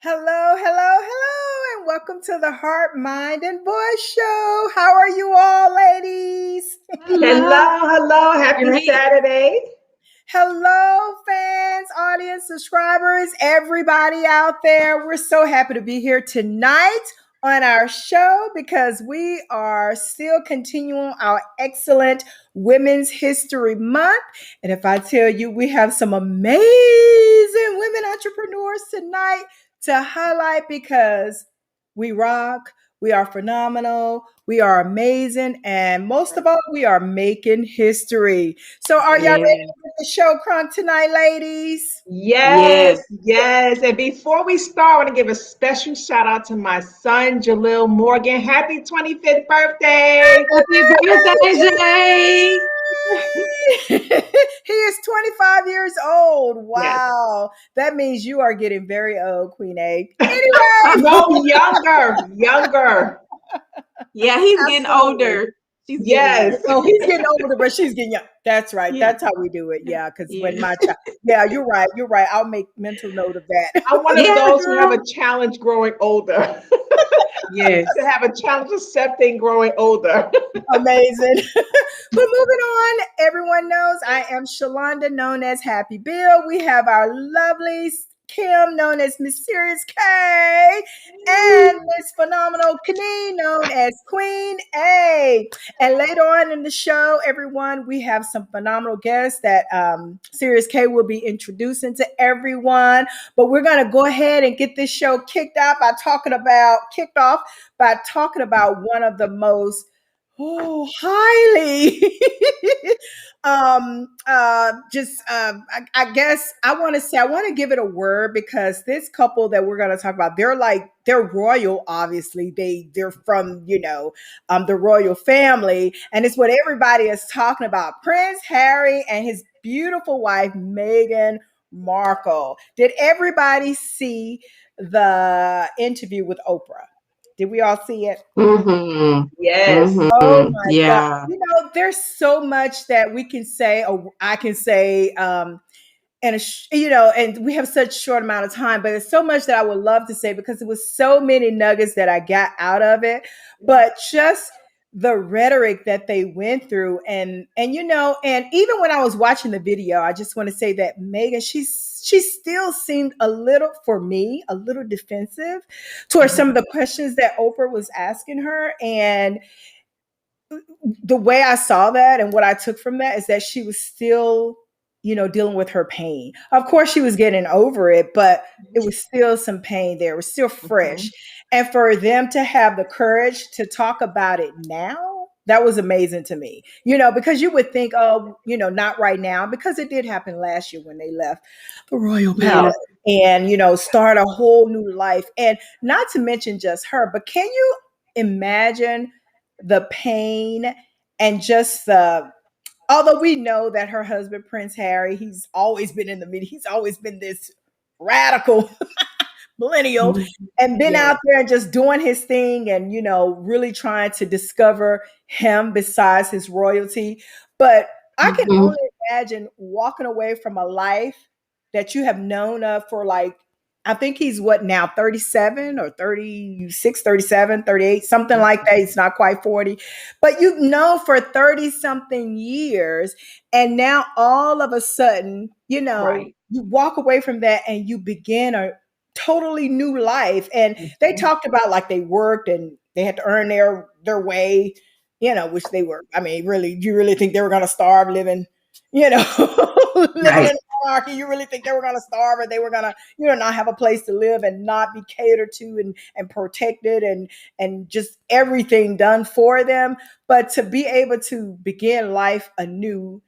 Hello, hello, hello, and welcome to the Heart, Mind, and Voice Show. How are you all, ladies? Hello. Hello, hello. Happy Great. Saturday. Hello, fans, audience, subscribers, everybody out there. We're so happy to be here tonight on our show because we are still continuing our excellent Women's History Month. And if I tell you, we have some amazing women entrepreneurs tonight to highlight because we rock, we are phenomenal, we are amazing, and most of all, we are making history. So, are y'all ready Yeah. to get the show crunk tonight, ladies? Yes, Yes. yes. And before we start, I want to give a special shout out to my son, Jalil Morgan. Happy 25th birthday. Happy birthday, Jay. He is 25 years old. Yes. Wow. That means you are getting very old, Queen A. Anyway, No, younger, younger. Yeah, he's getting absolutely. older. She's getting Yes. younger. Oh, he's getting older, but she's getting young. That's right. Yeah. That's how we do it. Yeah, because when Yeah. my child, yeah, you're right. You're right. I'll make mental note of that. I'm one of Yeah, those who have girl. a challenge growing older, Yes. to have a challenge accepting growing older. Amazing. But moving on, everyone knows I am Shalonda, known as Happy Bill. We have our lovely Kim, known as Mysterious K, and Miss Phenomenal Kenny, known as Queen A. And later on in the show, everyone, we have some phenomenal guests that Sirius K will be introducing to everyone. But we're going to go ahead and get this show kicked off by talking about one of the most highly just I guess I want to give it a word because this couple that we're going to talk about, they're royal. Obviously they're from the royal family, and it's what everybody is talking about: Prince Harry and his beautiful wife Meghan Markle. Did everybody see the interview with Oprah? Did we all see it? Mm-hmm. Yes. Oh Mm-hmm. my God. Yeah. There's so much that we can say, or I can say, and and we have such short amount of time, but there's so much that I would love to say because it was so many nuggets that I got out of it. But just the rhetoric that they went through, and even when I was watching the video, I just want to say that Megan, she still seemed a little, for me, a little defensive towards some of the questions that Oprah was asking her. And the way I saw that and what I took from that is that she was still, dealing with her pain. Of course, she was getting over it, but it was still some pain there. It was still fresh. Mm-hmm. And for them to have the courage to talk about it now, that was amazing to me, because you would think, oh, not right now, because it did happen last year when they left the royal Yeah. palace and, start a whole new life. And not to mention just her, but can you imagine the pain and just the although we know that her husband Prince Harry, he's always been in the media, he's always been this radical millennial Mm-hmm. and been Yes. out there and just doing his thing and really trying to discover him besides his royalty. But I can Mm-hmm. only imagine walking away from a life that you have known of for, like, I think he's what now, 37 or 36, 37, 38, something like that. He's not quite 40, but for 30 something years. And now all of a sudden, Right. you walk away from that and you begin a totally new life. And they Mhm. talked about, like, they worked and they had to earn their way, which they were. I mean, really, you really think they were going to starve living, living Right. in monarchy? You really think they were going to starve, or they were going to, not have a place to live and not be catered to and protected and just everything done for them? But to be able to begin life anew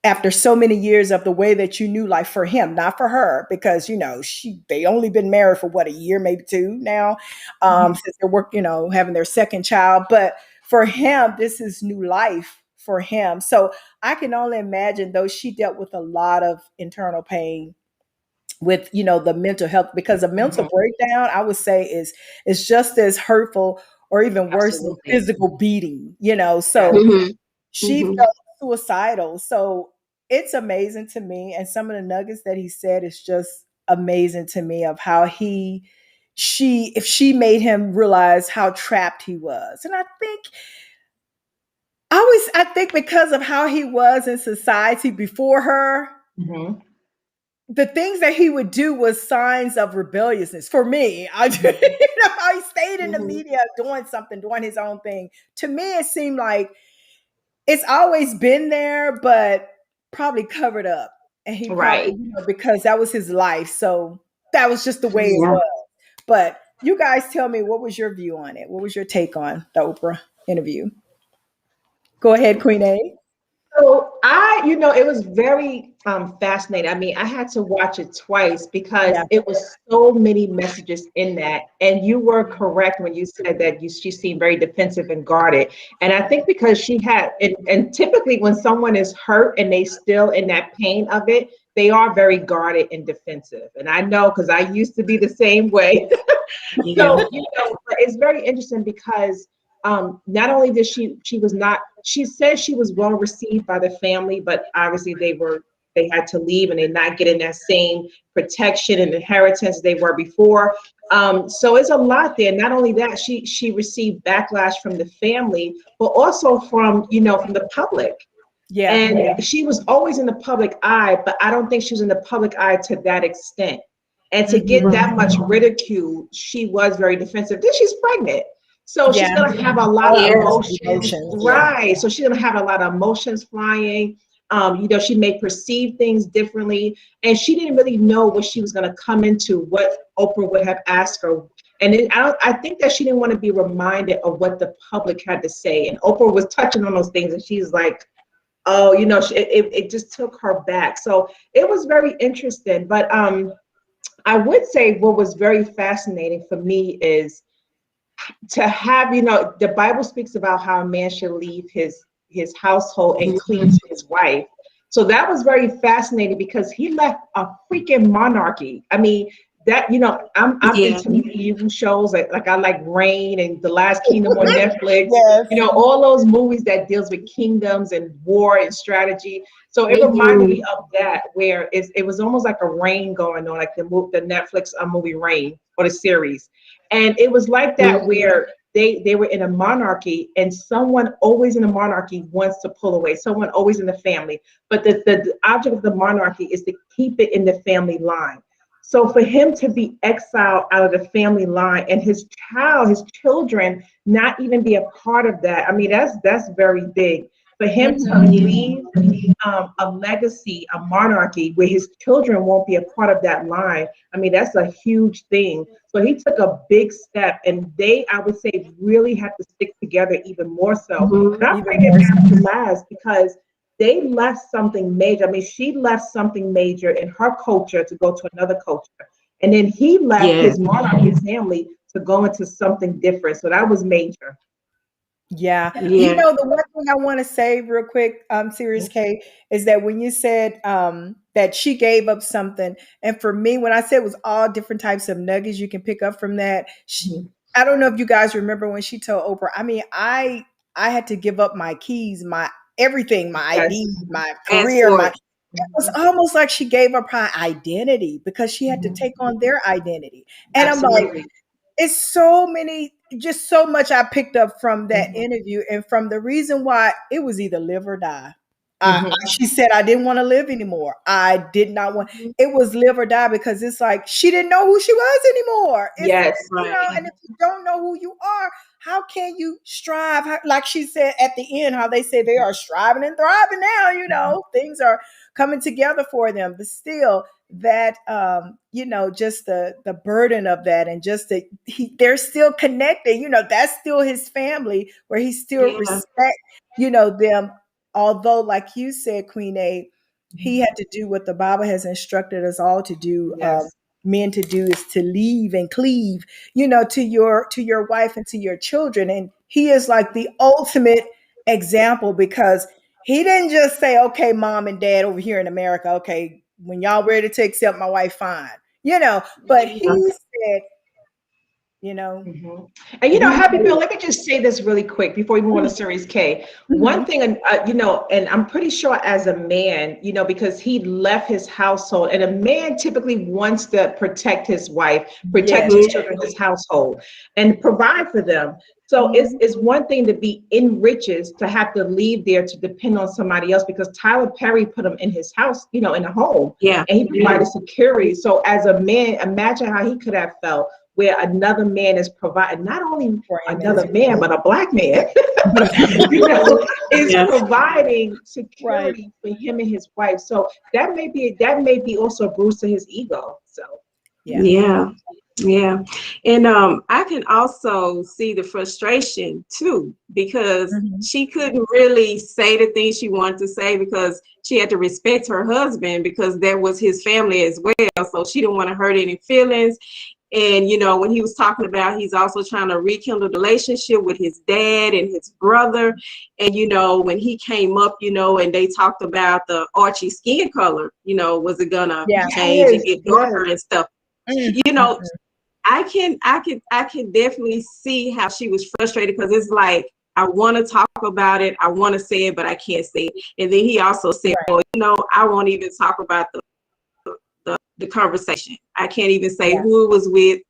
after so many years of the way that you knew life, for him, not for her, because they only been married for what, a year, maybe two now, Mhm. since they're having their second child. But for him, this is new life for him. So I can only imagine, though she dealt with a lot of internal pain with the mental health, because a mental Mhm. breakdown, I would say, is just as hurtful or even worse than Absolutely. physical beating. Yes. So Mm-hmm. she Mm-hmm. felt suicidal. So it's amazing to me. And some of the nuggets that he said is just amazing to me, of how he if she made him realize how trapped he was. And I think because of how he was in society before her, Mhm. the things that he would do was signs of rebelliousness for me. How he stayed in the Mhm. media doing something, doing his own thing. To me, it seemed like it's always been there, but probably covered up. And he probably, Right. because that was his life. So that was just the way it Yeah. was. But you guys tell me, what was your view on it? What was your take on the Oprah interview? Go ahead, Queen A. So it was very fascinating. I mean, I had to watch it twice because Yeah. it was so many messages in that. And you were correct when you said that she seemed very defensive and guarded. And I think because she had, and typically when someone is hurt and they still in that pain of it, they are very guarded and defensive. And I know because I used to be the same way. Yeah. So, but it's very interesting because not only did she was not, she said she was well received by the family, but obviously they had to leave and they're not getting that same protection and inheritance they were before. So it's a lot there. Not only that, she received backlash from the family, but also from the public. Yeah. And she was always in the public eye, but I don't think she was in the public eye to that extent. And to get that much ridicule, she was very defensive. Then she's pregnant. So she's Yeah. going to have a lot All of Yes. those emotions. emotions. Yeah. Right. So she's going to have a lot of emotions flying. She may perceive things differently. And she didn't really know what she was going to come into, what Oprah would have asked her. And I think that she didn't want to be reminded of what the public had to say. And Oprah was touching on those things. And she's like, oh, it just took her back. So it was very interesting. But I would say what was very fascinating for me is to have, the Bible speaks about how a man should leave his household and cleave to his wife. So that was very fascinating because he left a freaking monarchy. I mean, that I'm Yeah. into medieval shows like I like Reign and The Last Kingdom on Netflix. Yes. All those movies that deals with kingdoms and war and strategy. So it reminded me of that, where it was almost like a Reign going on, like the Netflix movie Reign or the series, and it was like that where they were in a monarchy, and someone always in a monarchy wants to pull away. Someone always in the family, but the object of the monarchy is to keep it in the family line. So for him to be exiled out of the family line and his children not even be a part of that, I mean, that's very big. For him to leave a legacy, a monarchy where his children won't be a part of that line, I mean, that's a huge thing. So he took a big step, and I would say, really have to stick together even more so. Mhm. But I'm bringing it down to last because they left something major. I mean, she left something major in her culture to go to another culture. And then he left Yeah. his monarchy family to go into something different. So that was major. Yeah. Yeah. The one thing I want to say real quick, Serious K, is that when you said that she gave up something, and for me, when I said it was all different types of nuggets you can pick up from that, I don't know if you guys remember when she told Oprah, I mean, I had to give up my keys, my everything, my Yes. ID, my career, Passport. it was almost like she gave up her identity because she had to take on their identity. And I'm like, Absolutely. it's just so much I picked up from that interview and from the reason why it was either live or die. She said, I didn't want to live anymore. I did not want, it was live or die because it's like she didn't know who she was anymore. Yes. And if you don't know who you are, how can you strive? Like she said at the end, how they say they are striving and thriving now, things are coming together for them. But still, that just the burden of that, and just that they're still connected, that's still his family, where he still Yeah. respect them, although like you said, Queen A, he had to do what the Bible has instructed us all to do. Yes. Men to do is to leave and cleave to your wife and to your children, and he is like the ultimate example, because he didn't just say, okay, mom and dad over here in America, okay, when y'all ready to accept my wife, fine. But he Yeah. said, you know. Mhm. And you know, Happy Bill, let me just say this really quick before we move on to Series K. One thing, you know, and I'm pretty sure as a man, you know, because he left his household, and a man typically wants to protect his wife, protect Yes. his children, his household, and provide for them. So it's one thing to be in riches, to have to leave there to depend on somebody else, because Tyler Perry put him in his house, you know, in a home, and he provided security. So as a man, imagine how he could have felt, where another man is providing, not only another man, but a Black man, you know, is providing security for him and his wife. So that may be also a bruise to his ego. So yeah. And I can also see the frustration too, because she couldn't really say the things she wanted to say, because she had to respect her husband, because that was his family as well. So she didn't want to hurt any feelings. And, you know, when he was talking about, he's also trying to rekindle the relationship with his dad and his brother. And, you know, when he came up, you know, and they talked about the Archie skin color, you know, was it gonna change and get darker and stuff? You know, I can definitely see how she was frustrated, because it's like, I want to talk about it, I want to say it, but I can't say it. And then he also said, well, you know, I won't even talk about the conversation. I can't even say who it was with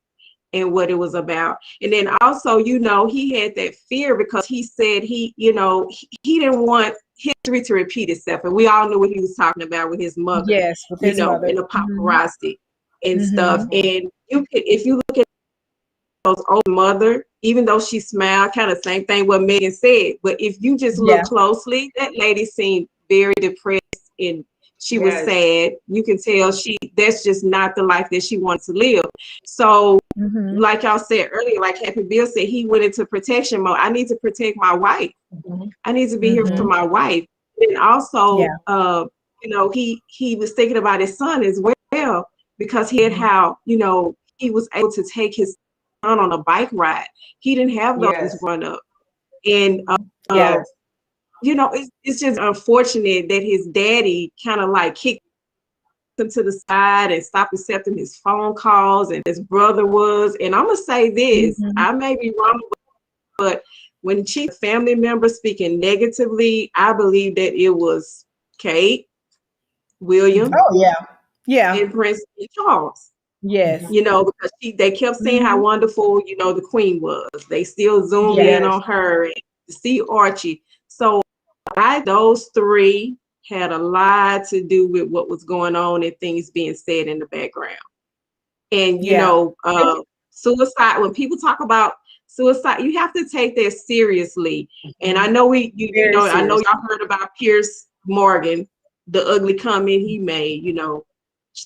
and what it was about. And then also, you know, he had that fear, because he said he didn't want history to repeat itself. And we all knew what he was talking about with his mother. Yes, with his mother. And the paparazzi and stuff. And if you look at those old mother, even though she smiled, kind of same thing what Megan said. But if you just look closely, that lady seemed very depressed, and she was sad. You can tell that's just not the life that she wants to live. So like y'all said earlier, like Happy Bill said, he went into protection mode. I need to protect my wife. I need to be here for my wife. And also, you know, he was thinking about his son as well, because he had how, you know, he was able to take his son on a bike ride. He didn't have those growing up. And you know, it's just unfortunate that his daddy kind of like kicked him to the side and stopped accepting his phone calls, and his brother was. And I'm gonna say this, I may be wrong, but when she family members speaking negatively, I believe that it was Kate, William, and Prince Charles. Yes. You know, because they kept saying how wonderful, you know, the Queen was. They still zoomed in on her, and to see Archie. So those three had a lot to do with what was going on and things being said in the background. And, you know, suicide, when people talk about suicide, you have to take that seriously. And I know I know y'all heard about Piers Morgan, the ugly comment he made, you know,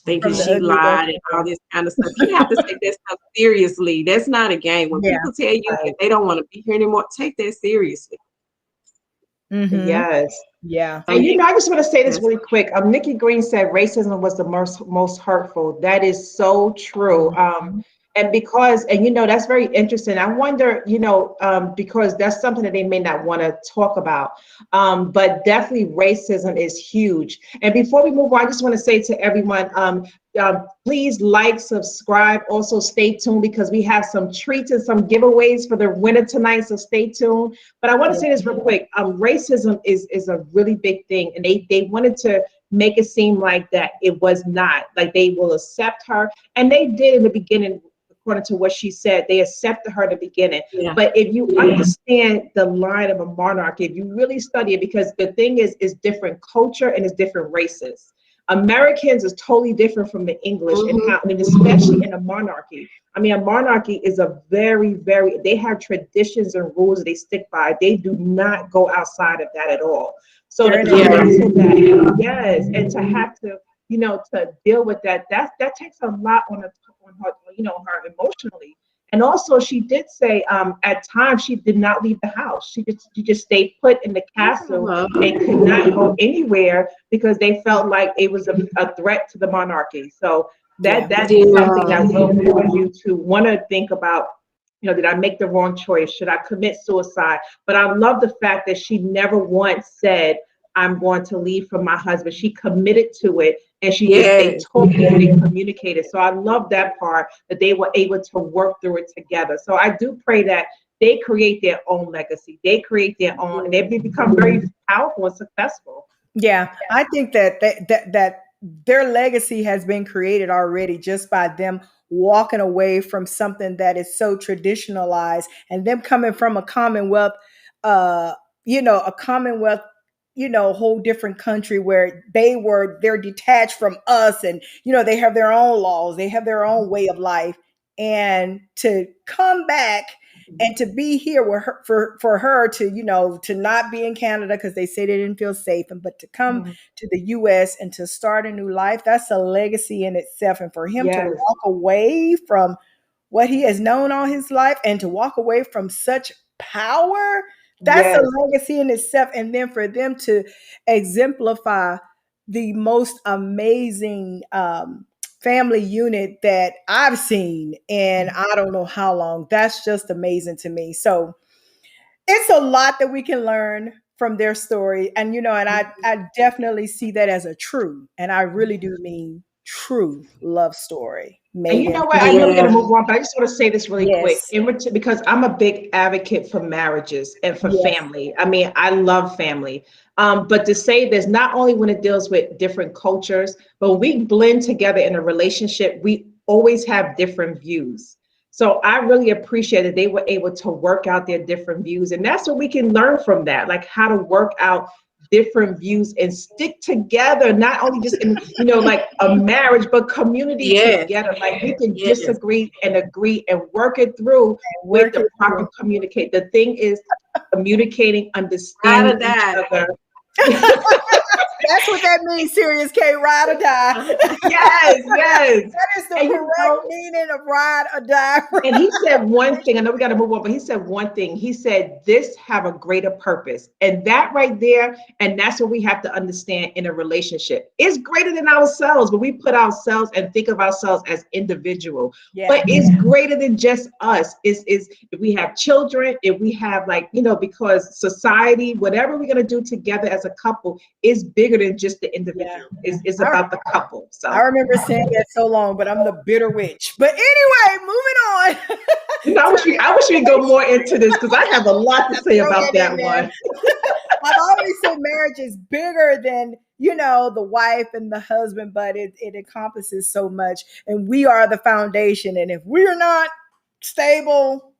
thinking she lied and all this kind of stuff. You have to take that stuff seriously. That's not a game. When people tell you that they don't want to be here anymore, take that seriously. Yes. Yeah. And you know, I just want to say this really quick. Nikki Green said racism was the most hurtful. That is so true. And you know, that's very interesting. I wonder, you know, because that's something that they may not want to talk about. But definitely racism is huge. And before we move on, I just want to say to everyone, please like, subscribe, also stay tuned, because we have some treats and some giveaways for the winner tonight, so stay tuned. But I want to say this real quick. Racism is a really big thing, and they wanted to make it seem like that it was not, like they will accept her, and they did in the beginning. According to what she said, they accepted her in the beginning. But if you understand the line of a monarchy, if you really study it, because the thing is different culture and it's different races. Americans is totally different from the English, and especially in a monarchy. I mean, a monarchy is a very, they have traditions and rules that they stick by. They do not go outside of that at all. So and to have to, you know, to deal with that takes a lot on her, you know, her emotionally. And also, she did say at times she did not leave the house. She just stayed put in the castle and could not go anywhere, because they felt like it was a threat to the monarchy. So that's something that will cause you to want to think about, you know, did I make the wrong choice? Should I commit suicide? But I love the fact that she never once said, I'm going to leave from my husband. She committed to it, and they talked and they communicated. So I love that part, that they were able to work through it together. So I do pray that they create their own legacy. They create their own, and they become very powerful and successful. Yeah, I think that their legacy has been created already just by them walking away from something that is so traditionalized, and them coming from a Commonwealth, a Commonwealth, whole different country where they're detached from us, and they have their own laws, they have their own way of life, and to come back and to be here with her, for her to to not be in Canada because they say they didn't feel safe, but to come to the US and to start a new life, that's a legacy in itself. And for him to walk away from what he has known all his life and to walk away from such power, that's a legacy in itself. And then for them to exemplify the most amazing family unit that I've seen in I don't know how long. That's just amazing to me. So it's a lot that we can learn from their story. And, and I definitely see that as a true, and I really do mean true love story. Megan. And you know what? I know we're going to move on, but I just want to say this really quick, because I'm a big advocate for marriages and for family. I mean, I love family. But to say this, not only when it deals with different cultures, but when we blend together in a relationship, we always have different views. So I really appreciate that they were able to work out their different views. And that's what we can learn from that, like how to work out different views and stick together, not only just in, like a marriage, but community together. Like we can disagree and agree and work it through with the proper communicate. The thing is communicating, understanding each other. That's what that means, Serious K, ride or die. Yes. That is the correct meaning of ride or die. And he said one thing, I know we got to move on, but he said one thing. He said, this have a greater purpose. And that right there, and that's what we have to understand in a relationship. It's greater than ourselves, but we put ourselves and think of ourselves as individual. But it's greater than just us. Is if we have children, if we have because society, whatever we're going to do together as a couple is bigger than just the individual. It's about the couple. So I remember saying that so long, but I'm the bitter witch. But anyway, moving on. I wish we'd go more into this because I have a lot to say about that one. I've always said marriage is bigger than the wife and the husband, but it encompasses so much, and we are the foundation. And if we're not stable,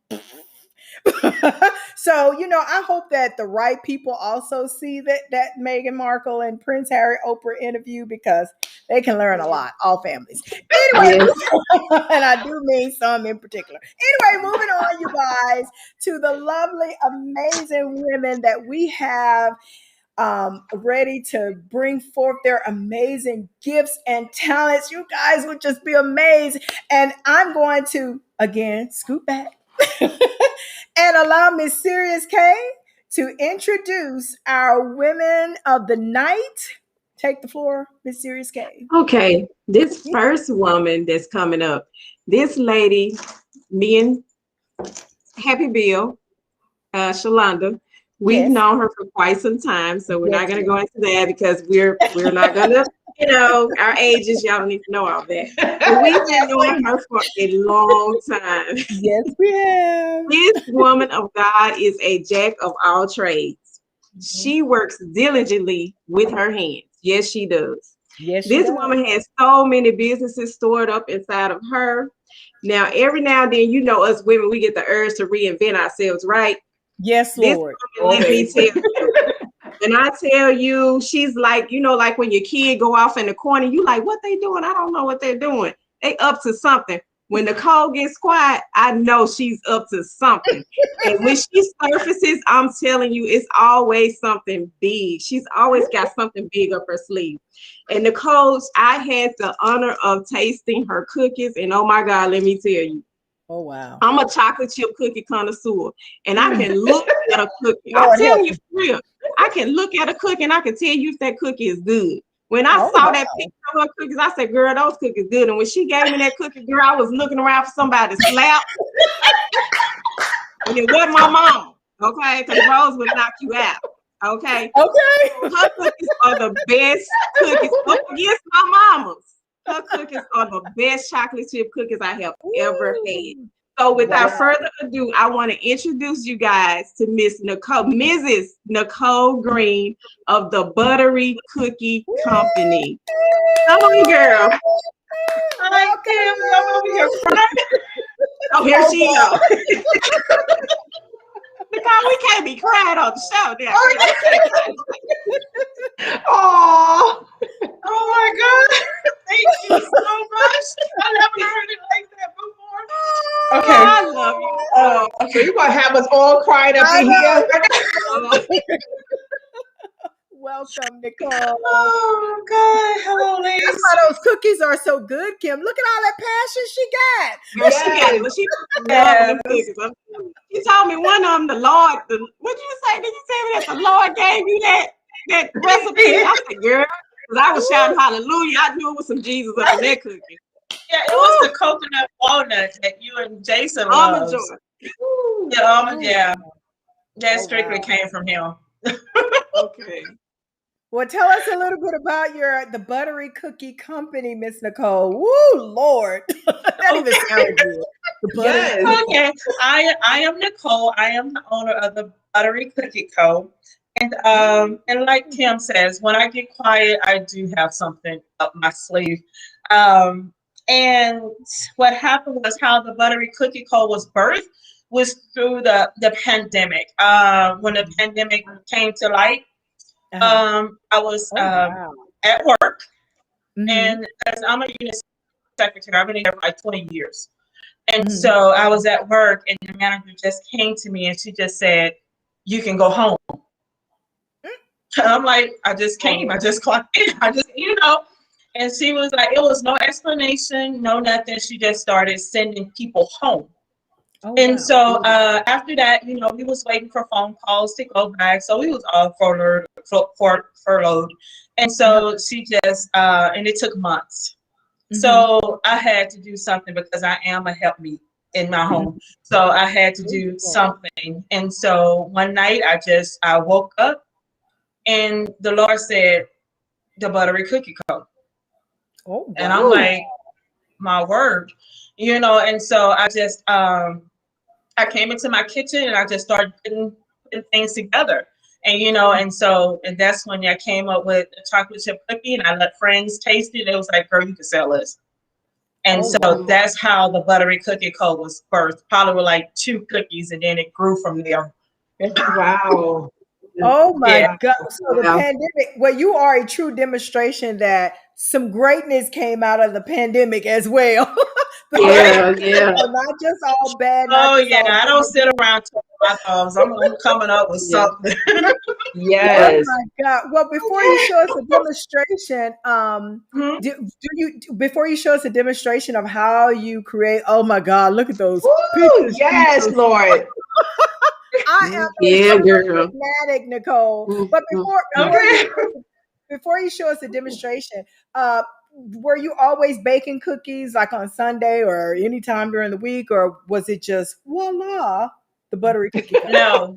so I hope that the right people also see that Meghan Markle and Prince Harry Oprah interview, because they can learn a lot, all families. Anyway, and I do mean some in particular. Anyway, moving on, you guys, to the lovely, amazing women that we have ready to bring forth their amazing gifts and talents. You guys would just be amazed. And I'm going to, again, scoot back and allow Miss Serious K to introduce our women of the night. Take the floor, Miss Serious K. Okay, this first woman that's coming up, this lady, me and Happy Bill, Shalonda, we've known her for quite some time, so we're not going to go into that because we're not going to, our ages, y'all don't need to know all that. But we've been knowing her for a long time. Yes, we have. This woman of God is a jack of all trades. She works diligently with her hands. Yes, she does. Yes, this woman has so many businesses stored up inside of her. Now, every now and then, us women, we get the urge to reinvent ourselves, right? Yes, Lord. Let me tell you. And I tell you, she's like, like when your kid go off in the corner, you like, what they doing? I don't know what they're doing. They up to something. When Nicole gets quiet, I know she's up to something. And when she surfaces, I'm telling you, it's always something big. She's always got something big up her sleeve. And Nicole, I had the honor of tasting her cookies. And oh my God, let me tell you. Oh, wow. I'm a chocolate chip cookie connoisseur. And I can look at a cookie. I'm telling you for real. I can look at a cookie and I can tell you if that cookie is good. When I saw that picture of her cookies, I said, girl, those cookies good. And when she gave me that cookie, girl, I was looking around for somebody to slap. And it wasn't my mom, okay? Because Rose would knock you out. Okay. Okay. Her cookies are the best cookies. Up against my mama's. Her cookies are the best chocolate chip cookies I have ever had. So without further ado, I want to introduce you guys to Mrs. Nicole Green of the Buttery Cookie Company. Come on, girl. Hi, Kim. I'm over here crying. Oh, here she is. Nicole, we can't be crying on the show now. Oh my God. Thank you so much. I never heard it like that before. Okay. I love you. So you're going to have us all crying up in here. Welcome, Nicole. Oh God. Hello, ladies. That's why those cookies are so good, Kim. Look at all that passion she got. She told me one of them, the Lord, what did you say? Did you tell me that the Lord gave you that recipe? I said, girl, because I was shouting hallelujah. I knew it was some Jesus up in that cookie. Yeah, it was the coconut walnut that you and Jason Almond loves. joy. Yeah, almond, yeah. That strictly came from him. Okay. Well, tell us a little bit about the Buttery Cookie Company, Miss Nicole. Woo, Lord. That even sounded good. Yes. Okay, I am Nicole. I am the owner of the Buttery Cookie Co. And like Kim says, when I get quiet, I do have something up my sleeve. And what happened was how the Buttery Cookie Co. was birthed was through the pandemic. When the pandemic came to light, I was at work, and as I'm a unit secretary, I've been here for like 20 years. And so I was at work, and the manager just came to me, and she just said, "You can go home." And I'm like, I just came, I just clocked in, And she was like, it was no explanation, no nothing. She just started sending people home. So after that, we was waiting for phone calls to go back. So we was all furloughed. And so she just, and it took months. So I had to do something because I am a helpmeet in my home. So I had to do something. And so one night I woke up and the Lord said, the Buttery Cookie Co. And I'm like, my word, and so I just, I came into my kitchen and I just started putting things together. And, and that's when I came up with a chocolate chip cookie and I let friends taste it. It was like, girl, you can sell this. And that's how the Buttery Cookie Co. was birthed, probably with like 2 cookies, and then it grew from there. Wow. Oh my God. So the pandemic, well, you are a true demonstration that some greatness came out of the pandemic as well. Yeah. Not just all bad. I don't sit around twiddling my thumbs. I'm coming up with something. Yes. Oh my God. Well, before you show us a demonstration, before you show us a demonstration of how you create, oh my God, look at those pictures. Yes, Lord. I am girl. fanatic, Nicole. But before you show us a demonstration, were you always baking cookies like on Sunday or anytime during the week, or was it just voila, the Buttery Cookie? No.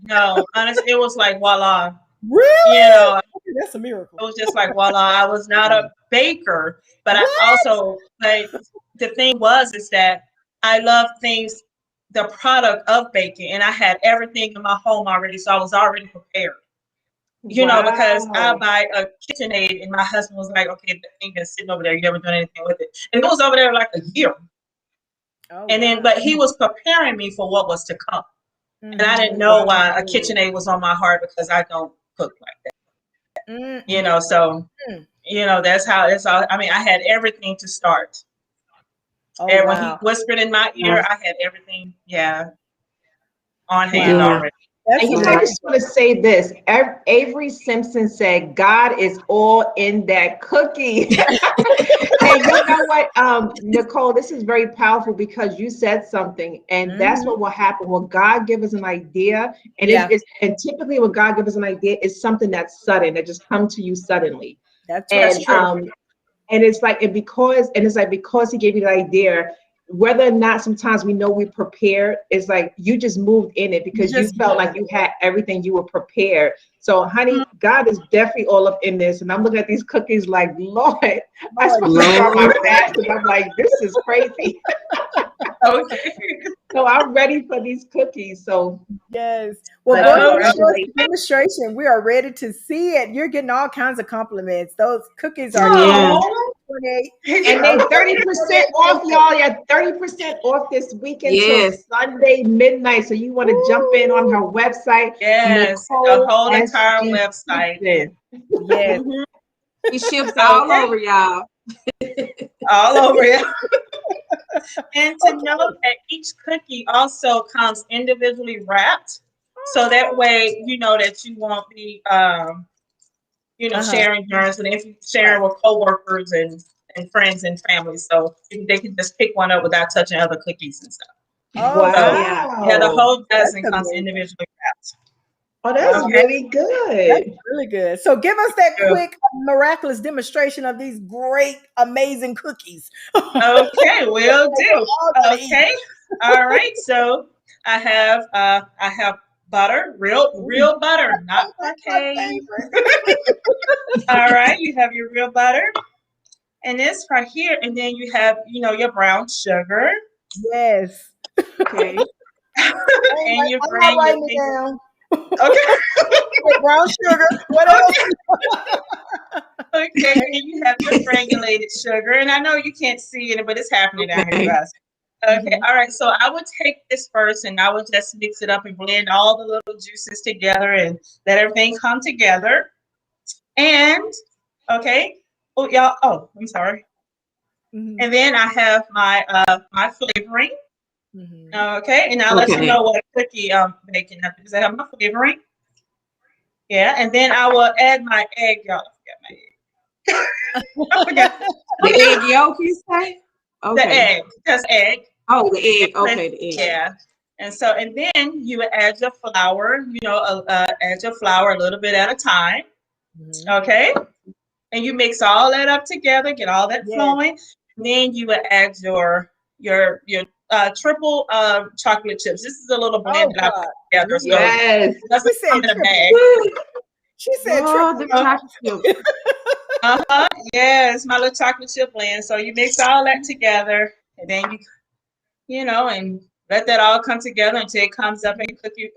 Honestly, it was like voila. Really? That's a miracle. It was just like voila. I was not a baker, but I also the thing is that I love things, the product of baking, and I had everything in my home already, so I was already prepared. Because I buy a KitchenAid, and my husband was like, okay, the thing is sitting over there, you never done anything with it. And it was over there like a year. But he was preparing me for what was to come. And I didn't know why a KitchenAid was on my heart, because I don't cook like that. So, that's how it's all. I mean, I had everything to start. And when he whispered in my ear, I had everything, on hand already. And I just want to say this. Avery Simpson said, God is all in that cookie. And you know what, Nicole, this is very powerful because you said something, and that's what will happen when God gives us an idea. And and typically when God gives us an idea, it's something that's sudden, that just comes to you suddenly. That's true. And it's like, because he gave you the idea, whether or not sometimes we know we prepared, it's like you just moved in it because you felt like you had everything, you were prepared. So, honey, God is definitely all up in this. And I'm looking at these cookies like, Lord, I supposed to start my fast. And I'm like, this is crazy. Okay. So I'm ready for these cookies. So yes. Well, go ahead and show us the demonstration. We are ready to see it. You're getting all kinds of compliments. Those cookies are and they 30% off, y'all. Yeah, 30% off this weekend till Sunday midnight. So you want to jump in on her website. Yes, the whole entire website. Yes. She ships all over, y'all. All over it. And to know that each cookie also comes individually wrapped. So that way, you know that you won't be, sharing yours, and if you sharing with coworkers and friends and family, so they can just pick one up without touching other cookies and stuff. Oh, wow. So, yeah, the whole dozen comes individually wrapped. Oh, that's really good. That's really good. So give us that quick, miraculous demonstration of these great, amazing cookies. Okay, will do. Okay, all right. So I have butter, real butter, not okay. All right, you have your real butter, and this right here, and then you have your brown sugar. Yes. Okay. And you bring writing it down. Okay. Brown sugar. What else? Okay, and you have your granulated sugar, and I know you can't see it, but it's happening down here, guys. Okay, all right. So I would take this first, and I would just mix it up and blend all the little juices together, and let everything come together. And okay, y'all. Oh, I'm sorry. And then I have my my flavoring. Okay, and I'll let you know what cookie I'm baking up because I have my flavoring. Yeah, and then I will add my egg. Y'all forget my egg. The egg yolk, you say? Okay. The egg, just egg. Oh, the egg. Okay, the egg. Yeah. And then you would add your flour. Add your flour a little bit at a time. Okay. And you mix all that up together, get all that flowing. And then you would add your triple chocolate chips. This is a little blend that I put together. So it doesn't come in a bag. She said triple chocolate chips. Yes, my little chocolate chip blend. So you mix all that together, and then and let that all come together until it comes up in cookie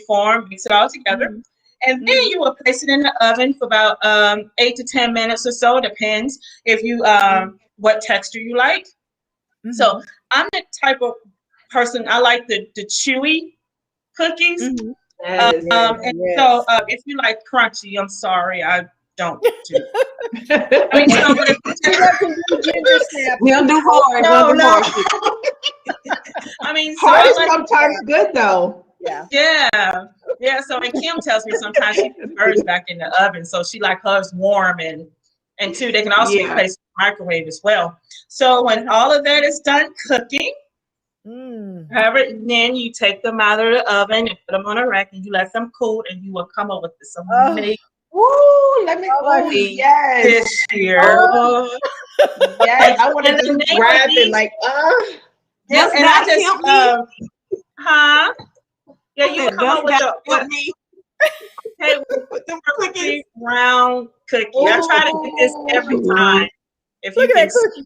form. Mix it all together. And then you will place it in the oven for about 8 to 10 minutes or so. Depends if you what texture you like. So I'm the type of person, I like the chewy cookies. So if you like crunchy, I'm sorry, I don't do. I mean, we'll do hard. No. I mean, hard is sometimes good though. Yeah. So, and Kim tells me sometimes she puts hers back in the oven, so she like hers warm, and two, they can also be placed in the microwave as well. So when all of that is done cooking, then you take them out of the oven and put them on a rack, and you let them cool, and you will come up with this amazing. Let me yes. This year. Yes, I want to just grab it like Yes, and I just yeah, you come up with cookie, round cookie. I try to get this every time. If look at that cookie.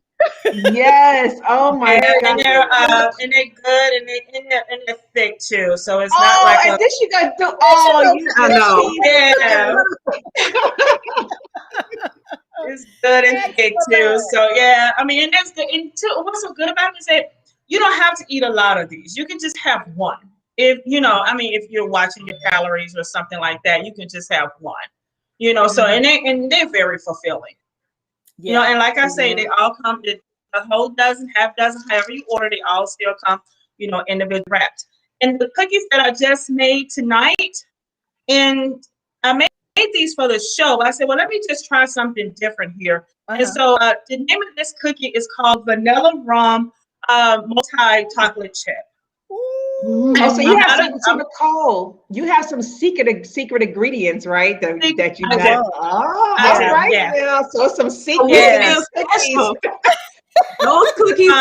Yes. Oh my God. And they're good, and they're thick too. So it's not like. And this you gotta do. I know. Yeah. It's good and thick too. So yeah, I mean, and that's good. And too, what's so good about it is that you don't have to eat a lot of these. You can just have one. If if you're watching your calories or something like that, you can just have one. So and they're very fulfilling. And like I say, they all come. A whole dozen, half dozen, however you order, they all still come, individually wrapped. And the cookies that I just made tonight, and I made these for the show. I said, well, let me just try something different here. And so the name of this cookie is called Vanilla Rum Multi-Chocolate Chip. So you have some Nicole. You have some secret ingredients, right? That you got. All right, now. So some secret cookies. Those cookies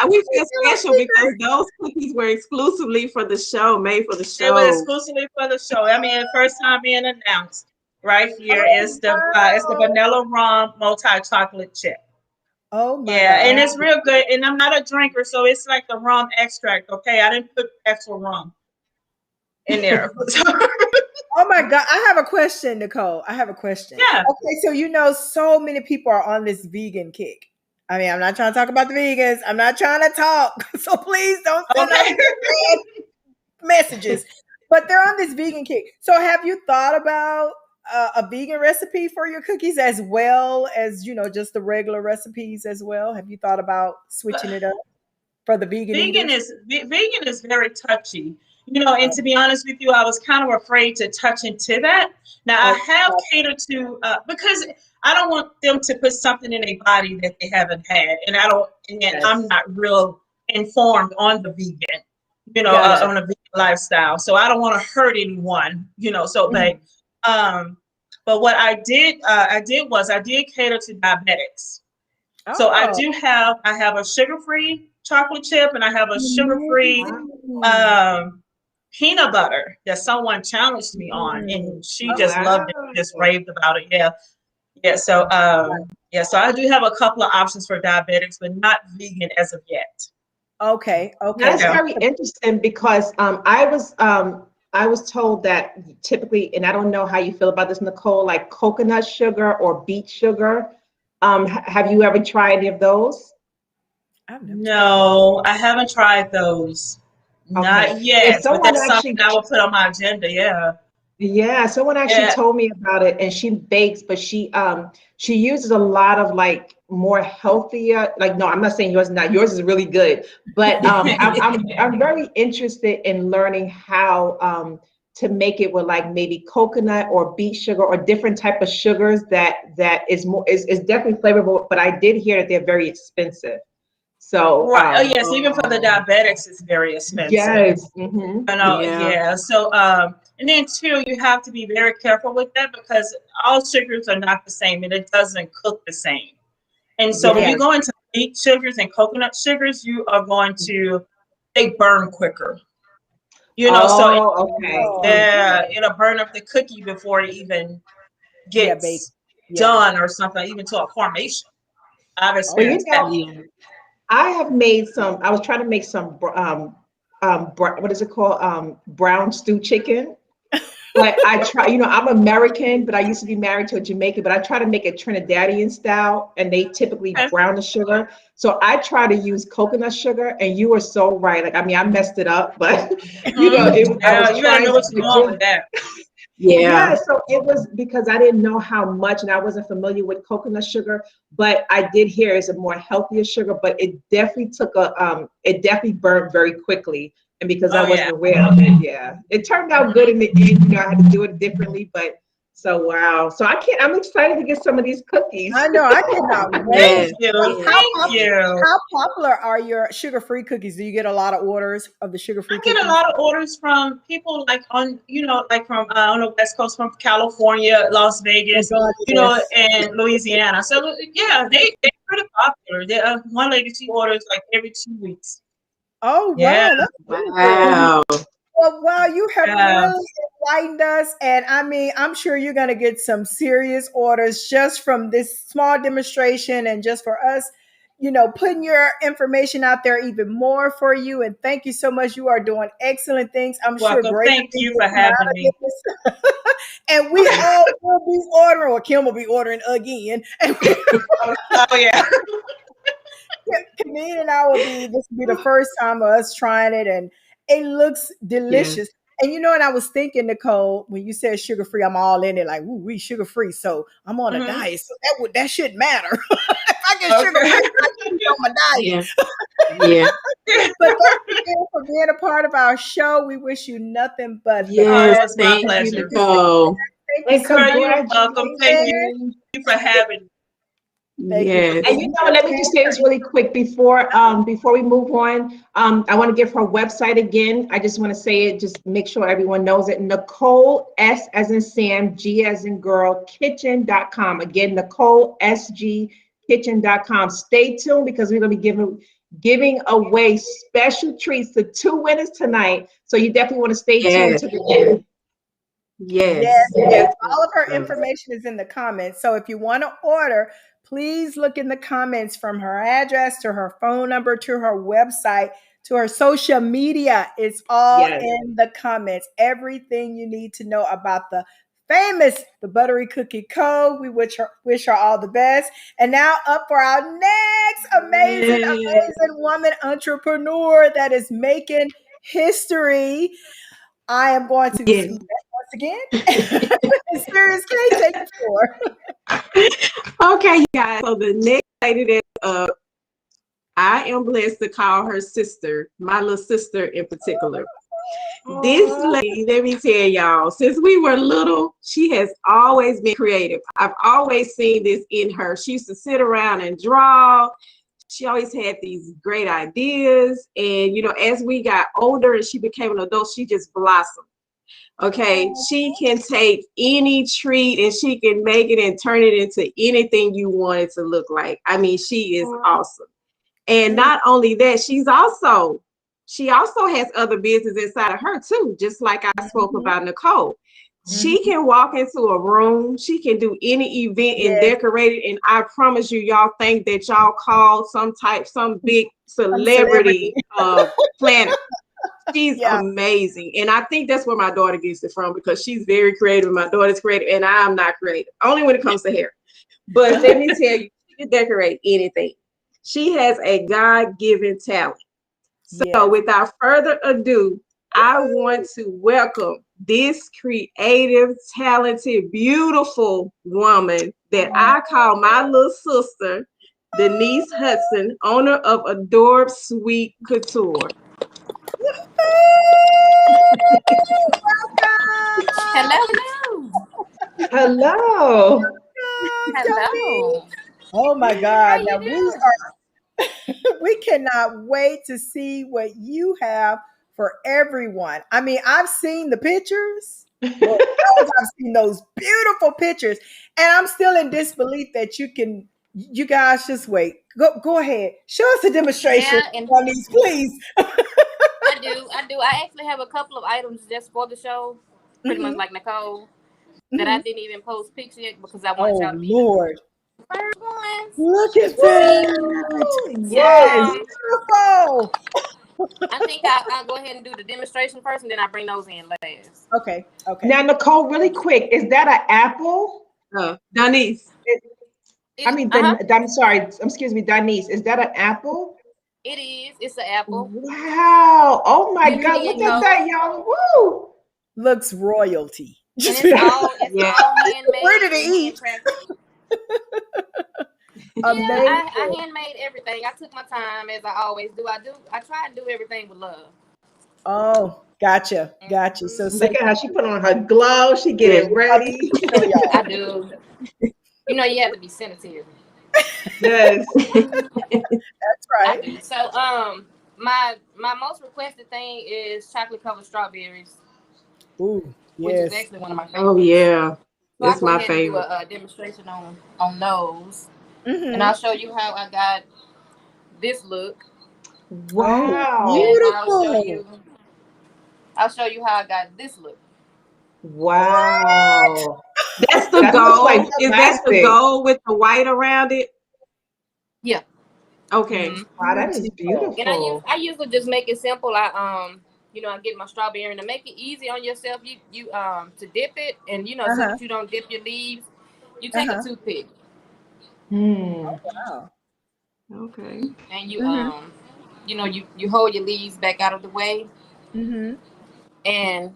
we feel special because those cookies were exclusively for the show, made for the They were show. exclusively for the show. I mean, the first time being announced right here is it's the vanilla rum multi-chocolate chip. Oh my Yeah, God. and it's real good. And I'm not a drinker, so it's like the rum extract. Okay, I didn't put actual rum in there. Oh my God. I have a question, Nicole. I have a question. Yeah. Okay, so you know, so many people are on this vegan kick. I mean, I'm not trying to talk about the vegans. I'm not trying to talk. So please don't send Okay. us messages. But they're on this vegan kick. So have you thought about a vegan recipe for your cookies as well as, you know, just the regular recipes as well? Have you thought about switching it up for the vegan eaters? Vegan is very touchy. You know, and to be honest with you, I was kind of afraid to touch into that. Now, I have catered to, because I don't want them to put something in their body that they haven't had. And I'm not real informed on the vegan, you know, on a vegan lifestyle. So I don't want to hurt anyone, you know, so but what I did cater to diabetics. So I have a sugar-free chocolate chip and I have a sugar-free peanut butter that someone challenged me on, and she just loved it, just raved about it. So I do have a couple of options for diabetics, but not vegan as of yet. Okay. That's very interesting because I was told that typically, and I don't know how you feel about this, Nicole, like coconut sugar or beet sugar. Have you ever tried any of those? No, I haven't tried those. Not yet, but that's something I will put on my agenda. Yeah, someone actually told me about it, and she bakes, but she uses a lot of like more healthier. Like, no, I'm not saying yours is not. Yours is really good, but I'm very interested in learning how to make it with like maybe coconut or beet sugar or different type of sugars that is definitely flavorful. But I did hear that they're very expensive. So yes, even for the diabetics, it's very expensive. Yes. So and then too, you have to be very careful with that because all sugars are not the same and it doesn't cook the same. And so when you go into beet sugars and coconut sugars, you are going to they burn quicker. You know, it'll burn up the cookie before it even gets done or something, even to a formation. I've experienced that. I have made some. I was trying to make some. What is it called? Brown stew chicken. But I try. You know, I'm American, but I used to be married to a Jamaican. But I try to make it Trinidadian style, and they typically brown the sugar. So I try to use coconut sugar, and you were so right. Like, I mean, I messed it up, but you know, you gotta know what's wrong with that. Yeah, so it was because I didn't know how much and I wasn't familiar with coconut sugar, but I did hear it's a more healthier sugar, but it definitely it definitely burned very quickly. And because I wasn't aware of it, it turned out good in the end. You know, I had to do it differently, but so wow. So I'm excited to get some of these cookies. I know, I cannot wait. Thank you. How popular are your sugar-free cookies? Do you get a lot of orders of the sugar-free cookies? I get a lot of orders from people like on on the West Coast, from California, Las Vegas, and Louisiana. So yeah, they're pretty popular. One lady, she orders like every 2 weeks. Oh wow! Well, wow, you have really enlightened us, and I mean, I'm sure you're going to get some serious orders just from this small demonstration, and just for us, you know, putting your information out there even more for you. And thank you so much. You are doing excellent things. I'm sure. Great. Thank you for having me. And we all will be ordering, or Kim will be ordering again. Oh yeah. Camille and I this will be the first time of us trying it, and it looks delicious. And you know, and I was thinking, Nicole, when you said sugar free, I'm all in it, like, ooh, we sugar free. So I'm on a diet, so that shouldn't matter. If I get sugar free, I can be on my diet. But thank you for being a part of our show. We wish you nothing but it's my pleasure. Nicole. Thank you. Welcome. Thank you for having me. Yes. And you know, let me just say this really quick before we move on. I want to give her website again. I just want to say it, just make sure everyone knows it. Nicole, S as in Sam, G as in girl, kitchen.com. Again, Nicole, SG, kitchen.com. Stay tuned because we're going to be giving away special treats to 2 winners tonight. So you definitely want to stay tuned to the end. Yes. All of her information is in the comments. So if you want to order, please look in the comments from her address to her phone number to her website to her social media. It's all in the comments. Everything you need to know about the Buttery Cookie Co. We wish her all the best. And now up for our next amazing woman entrepreneur that is making history. I am going to once again. Serious K, take the floor. Okay, guys. So the next lady that I am blessed to call her sister, my little sister in particular. This lady, let me tell y'all, since we were little, she has always been creative. I've always seen this in her. She used to sit around and draw. She always had these great ideas. And, you know, as we got older and she became an adult, she just blossomed. Okay, she can take any treat and she can make it and turn it into anything you want it to look like. I mean, she is awesome. And not only that, she also has other business inside of her too, just like I spoke about Nicole. She can walk into a room, she can do any event and decorate it, and I promise you, y'all think that y'all called some big celebrity planner. She's amazing. And I think that's where my daughter gets it from, because she's very creative. My daughter's creative and I'm not creative, only when it comes to hair. But let me tell you, she can decorate anything. She has a God-given talent. So without further ado, I want to welcome this creative, talented, beautiful woman that I call my little sister, Denise Hudson, owner of Adorbed Sweet Couture. Hello. Oh my God. Now we cannot wait to see what you have for everyone. I mean, I've seen the pictures. Lord knows I've seen those beautiful pictures, and I'm still in disbelief that you guys just wait. Go ahead. Show us a demonstration on these, please. I do. I actually have a couple of items just for the show, pretty much like Nicole, that I didn't even post pics yet because I want y'all to be Lord. the first ones. Look at that. Yes. Beautiful. I think I'll go ahead and do the demonstration first, and then I bring those in last. Okay. Now, Nicole, really quick, is that an apple? Denise. I'm sorry. Excuse me, Denise. Is that an apple? It is. It's an apple. Wow. Oh my God. Look at that, y'all. Woo. Looks royalty. And it's all handmade. Where did it eat? I handmade everything. I took my time, as I always do. I try and do everything with love. Oh, gotcha. So look at how she put on her gloves. She getting ready. I do. You know, you have to be sensitive. Yes. That's right. I do. So my most requested thing is chocolate covered strawberries. Ooh, which is actually one of my favorites. Oh yeah. So that's my favorite. Do a demonstration on those. And I'll show you how I got this look. Wow. Beautiful. I'll show you how I got this look. Wow. That's the gold. Like is that the gold with the white around it? Yeah. Okay. Wow, that is beautiful. And I usually just make it simple. I get my strawberry, and to make it easy on yourself, you to dip it, and so that you don't dip your leaves, you take a toothpick. Oh, wow. Okay. And you hold your leaves back out of the way. And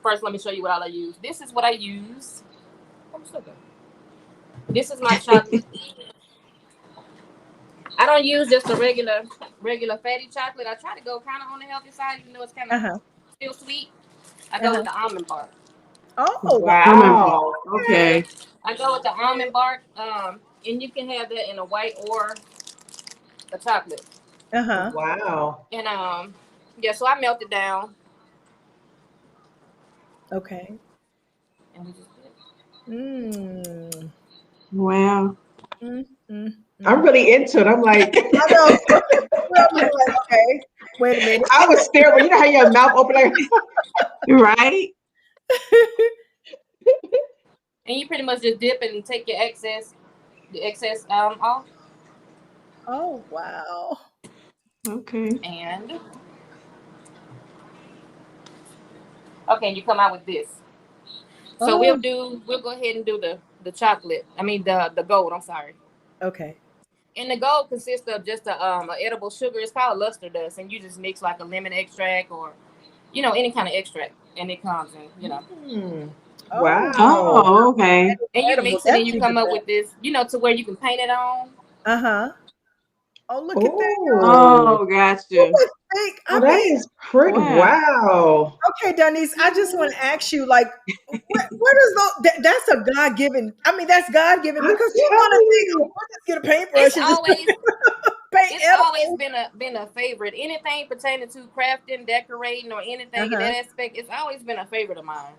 first, let me show you what I use. This is what I use. This is my chocolate. I don't use just a regular fatty chocolate. I try to go kind of on the healthy side, even though it's kind of still sweet. I go with the almond bark. Oh, wow. Okay. I go with the almond bark, and you can have that in a white or a chocolate. Wow. And so I melt it down. Okay. And we just Mm. Wow. I'm really into it. I'm like, I know. I'm like, okay, wait a minute. I was staring. You know how your mouth open like, right? And you pretty much just dip and take the excess off. Oh wow. Okay. And okay, you come out with this. So we'll go ahead and do the chocolate. I mean the gold. I'm sorry. Okay. And the gold consists of just a edible sugar. It's called luster dust, and you just mix like a lemon extract or, any kind of extract, and it comes in, Wow. Oh, okay. And you mix it, and you come up with this, to where you can paint it on. Oh, look at that. Oh, gotcha. That is pretty. Wow. Okay, Denise, I just want to ask you, like, what is that's a God-given? I mean, that's God-given because you're gonna think, oh, let's get a paintbrush. It's always been a favorite. Anything pertaining to crafting, decorating, or anything in that aspect, it's always been a favorite of mine.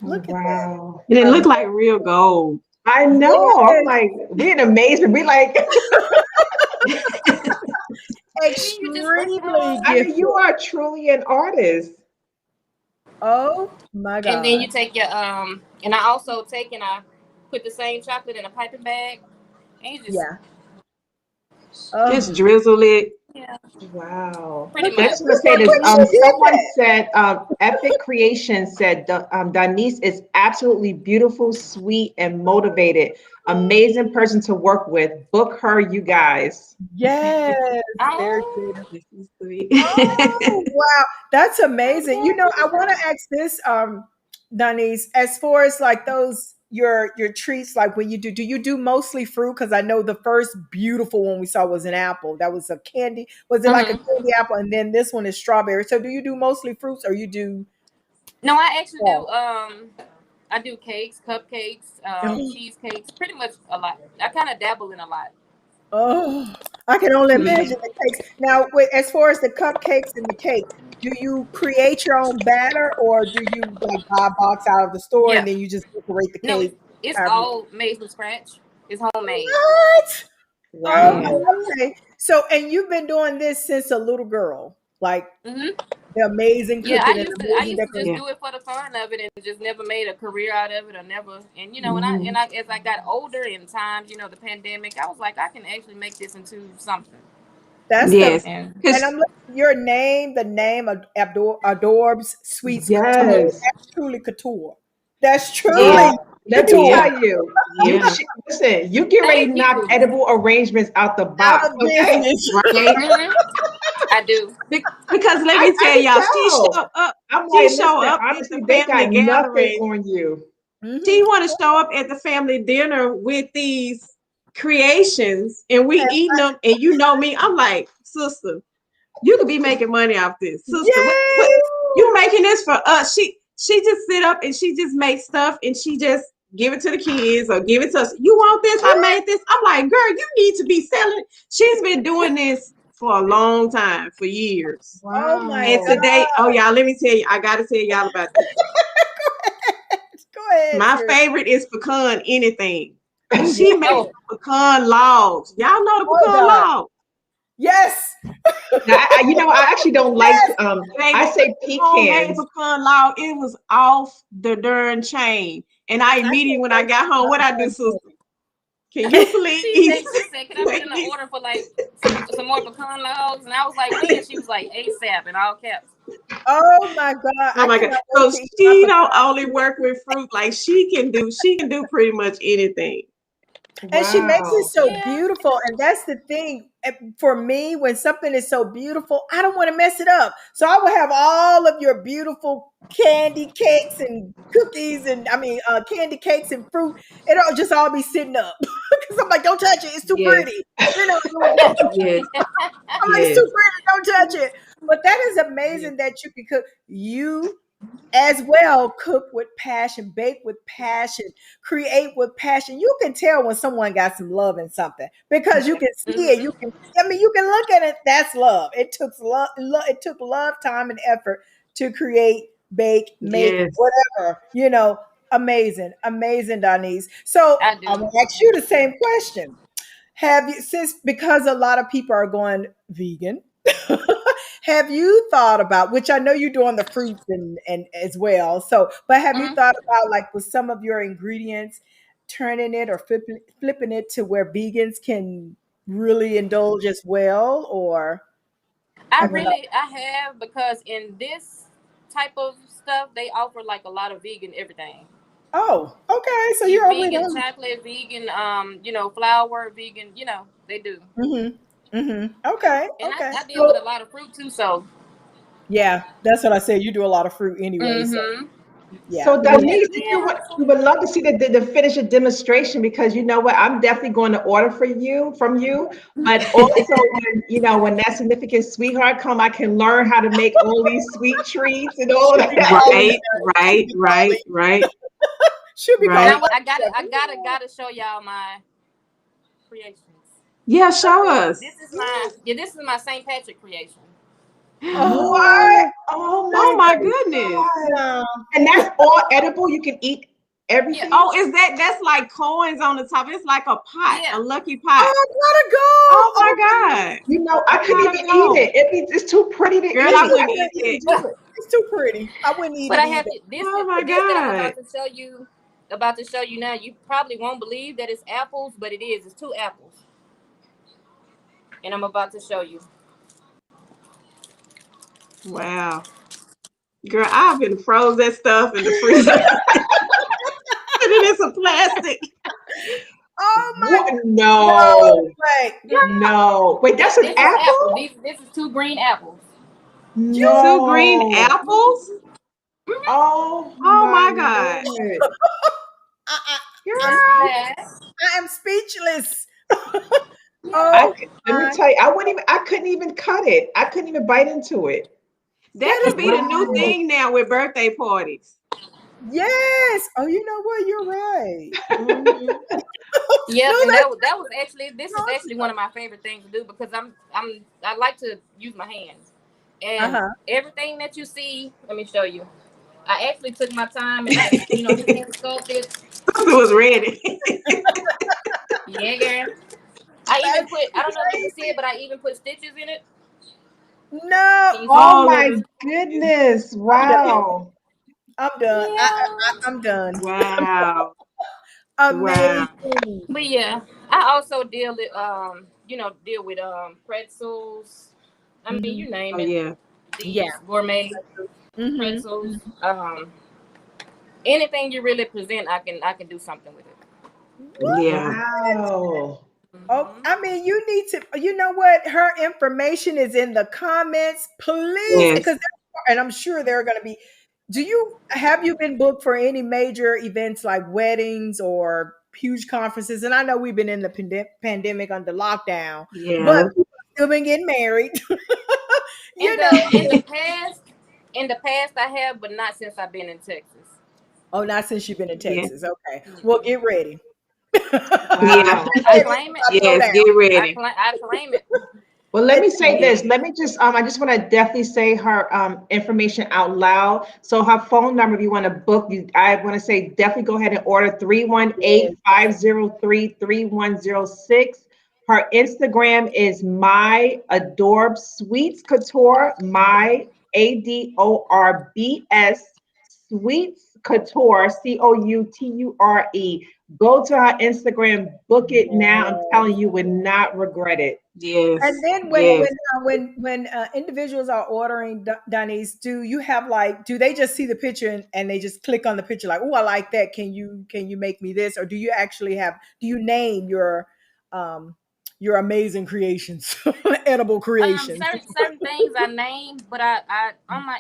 Look at that. And it looked like real gold. I know. I'm like, we're in amazement. We like extremely. I mean, you are truly an artist. Oh my God. And then you take your and I also take and I put the same chocolate in a piping bag, and you just just drizzle it. Yeah. Wow. Pretty I much. just want to say this. Someone said, Epic Creation said, Denise is absolutely beautiful, sweet, and motivated. Amazing person to work with. Book her, you guys. Yes. Very sweet. Oh, wow. That's amazing. I want to ask this, Denise, as far as like those your treats, like when do you do mostly fruit? Because I know the first beautiful one we saw was an apple. That was a candy. Was it like a candy apple? And then this one is strawberry. So do you do mostly fruits, or you do? No, I actually do. I do cakes, cupcakes, cheesecakes, pretty much a lot. I kind of dabble in a lot. Oh, I can only imagine the cakes. Now, as far as the cupcakes and the cake, do you create your own batter, or do you like buy a box out of the store and then you just decorate the cake? No, it's all made from scratch. It's homemade. What? Wow. Okay. So, and you've been doing this since a little girl, like the amazing cooking. Yeah, I used to just do it for the fun of it, and just never made a career out of it, or never. And as I got older in times, the pandemic, I was like, I can actually make this into something. That's and I'm looking at your name, the name of Adorbs Sweets. Yes, that's truly couture. That's truly. Let me tell you. Listen, you get ready to knock edible arrangements out the box. Okay? I do. Because let me tell y'all, she showed up. She showed up honestly, they got nothing on you. She want to show up at the family dinner with these creations, and we eating them. And you know me, I'm like, sister, you could be making money off this, sister. What, you making this for us? She just sit up and she just makes stuff, and she just give it to the kids or give it to us. You want this? I made this. I'm like, girl, you need to be selling. She's been doing this for a long time, for years. Wow. Oh my and today, y'all, let me tell you, I gotta tell y'all about this. Go ahead. My favorite is pecan anything. She makes pecan logs. Y'all know the pecan log? Yes. I actually don't like I say pecans. Pecan log, it was off the darn chain. And I immediately, when I got home, what I do, sister? Can you please? She said, can I put in an order for like some more pecan logs? And I was like, when? She was like, ASAP in all caps. Oh my God. Oh my God. So she don't only work with fruit, like she can do pretty much anything. And she makes it so beautiful. And that's the thing for me, when something is so beautiful, I don't want to mess it up. So I will have all of your beautiful candy cakes and cookies and candy cakes and fruit. It'll just all be sitting up because I'm like, don't touch it. It's too pretty. I'm like, it's too pretty. Don't touch it. But that is amazing that you can cook. You as well cook with passion, bake with passion, create with passion. You can tell when someone got some love in something because you can see it. You can look at it. That's love. It took love. It took love, time, and effort to create, bake, make whatever. Amazing, Donise. So I'm gonna ask you the same question. Have you, because a lot of people are going vegan, have you thought about, which I know you're doing the fruits and as well. So, but have you thought about, like, with some of your ingredients, turning it or flipping it to where vegans can really indulge as well? Or I have, because in this type of stuff, they offer like a lot of vegan everything. Oh, okay. So you're vegan chocolate, vegan, flour, vegan. They do. Okay. And okay. I deal with a lot of fruit too. So yeah, that's what I said. You do a lot of fruit anyway. So yeah. So Denise, we would love to see the finish demonstration, because you know what, I'm definitely going to order from you. But also, when that significant sweetheart come, I can learn how to make all these sweet treats and all that. Right. Should be right. I gotta show y'all my creations. Yeah, show us. This is my St. Patrick creation. Oh, what? Oh my goodness. God. And that's all edible. You can eat everything. Yeah. Oh, that's like coins on the top. It's like a pot, a lucky pot. Oh, I gotta go. Oh my God. I couldn't even eat it. It's too pretty to eat. I wouldn't eat it. It's too pretty. I wouldn't eat it. But I have this. Oh my God. That I'm about to show you now. You probably won't believe that it's apples, but it is. It's 2 apples. And I'm about to show you. Wow. Girl, I've been froze that stuff in the freezer. And it's a plastic. Oh my God. No. No. Wait, that's an apple? This is 2 green apples. No. 2 green apples? Oh my God. I am speechless. Let me tell you, I couldn't even cut it. I couldn't even bite into it. That could be the new thing now with birthday parties. Yes. Oh, you know what? You're right. Yeah, and that was actually, this is actually one of my favorite things to do, because I like to use my hands. And everything that you see, let me show you. I actually took my time and sculpted. It was ready. Yeah, girl. I don't know if you can see it, but I even put stitches in it. No. Oh my goodness. Wow. I'm done. Yeah. I'm done. Wow. Amazing. Wow. But yeah, I also deal with pretzels. I mean, you name it. Yeah. Gourmet pretzels. Anything you really present, I can do something with it. Yeah. Wow. Oh, I mean, you need to, you know what? Her information is in the comments, please. Because and I'm sure there are going to be. Have you been booked for any major events like weddings or huge conferences? And I know we've been in the pandemic under lockdown, but people still been getting married. In the past I have, but not since I've been in Texas. Oh, not since you've been in Texas. Okay. Well, get ready. I claim it. Yes, get ready. I claim it. Well, let me say this. Let me just, I just want to definitely say her information out loud. So her phone number, if you want to book, I want to say definitely go ahead and order 318-503-3106. Her Instagram is My Adorbs Sweets Couture, My ADORBS Sweets Couture, COUTURE. Go to her Instagram, book it now. I'm telling you, would not regret it. Yes. And then when individuals are ordering, Denise, do you have do they just see the picture and they just click on the picture like, oh, I like that. Can you make me this? Or do you actually do you name your amazing creations, edible creations? Certain things I name, but I on my